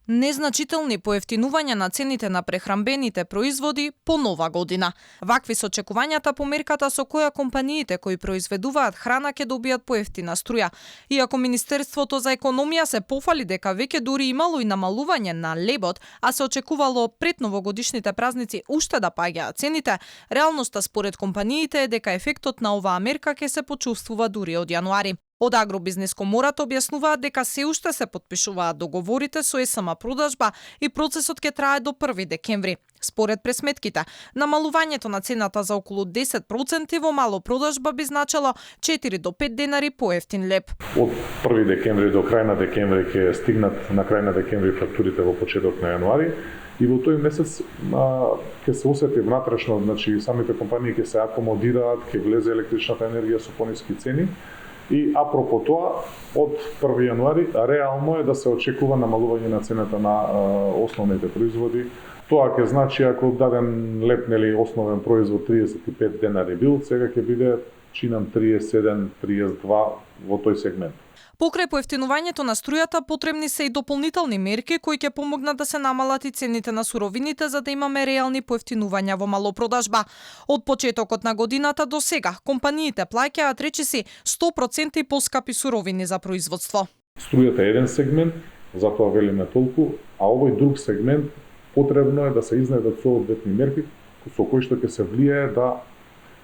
Незначителни поевтинувања на цените на прехрамбените производи по нова година. Вакви се очекувањата по мерката со која компаниите кои произведуваат храна ќе добијат поевтина струја. Иако Министерството за економија се пофали дека веќе дури имало и намалување на лебот, а се очекувало пред новогодишните празници уште да паѓаат цените, реалноста според компаниите е дека ефектот на оваа мерка ќе се почувствува дури од јануари. Од Агробизнес комората објаснуваат дека се уште се потпишуваат договорите со СМ продажба и процесот ќе трае до 1 декември. Според пресметките, намалувањето на цената за околу 10% во мало продажба би значило 4 до 5 денари поевтин леб. Од 1 декември до крај на декември ќе стигнат на крај на декември фактурите во почеток на јануари и во тој месец ќе се осети внатрешно, значи самите компании ќе се акомодираат, ќе влезе електричната енергија со пониски цени. И апропо тоа, од 1 јануари реално е да се очекува намалување на цената на основните производи. Тоа ќе значи ако даден леб, основен производ 35 денари бил, сега ќе биде чинам 37, 32 во тој сегмент. Покрај поевтинувањето на струјата потребни се и дополнителни мерки кои ќе помогнат да се намалат и цените на суровините за да имаме реални поевтинувања во малопродажба. Од почетокот на годината до сега компаниите плаќаат речиси 100% поскапи суровини за производство. Струјата е еден сегмент, затоа велиме толку, а овој друг сегмент потребно е да се изнедат соодветни мерки со кои што ќе се влијае да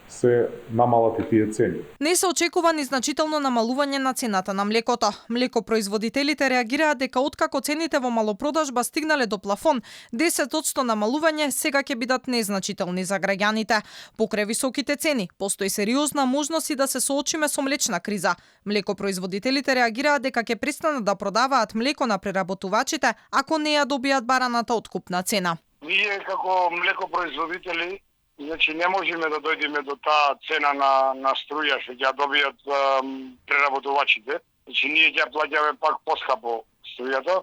се намалат и тие цени. Не се очекува ни значително намалување на цената на млекото. Млекопроизводителите реагираат дека откако цените во малопродажба стигнале до плафон, 10% намалување сега ќе бидат незначителни за граѓаните. Покрај високите цени, постои сериозна можност и да се соочиме со млечна криза. Млекопроизводителите реагираат дека ќе престанат да продаваат млеко на преработувачите ако не ја добијат бараната откупна цена. Ние како млекопроизводители значи не можеме да дојдеме до таа цена на струја што ќе добијат преработувачите. Значи ние ќе плаќаме пак поскапо струјата,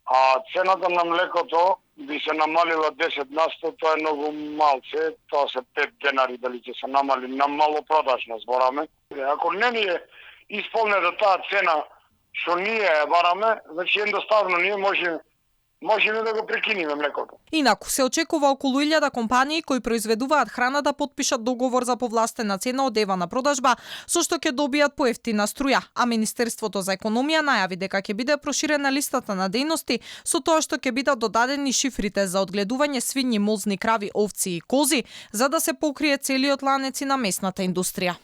а цената на млекото би се намалила 10%, тоа е многу малце, тоа се 5 денари дали ќе се намали на малопродажна збораме. Ако не ни е исполнета таа цена што ние ја бараме, значи едноставно ние можеме да го прекинеме млекото. Инаку се очекува околу 1000 компании кои произведуваат храна да потпишат договор за повластена цена од ева на продажба, со што ќе добијат поевтина струја, а Министерството за економија најави дека ќе биде проширена листата на дејности со тоа што ќе бидат додадени шифрите за одгледување свињи, мозни, крави, овци и кози, за да се покрие целиот ланец и на месната индустрија.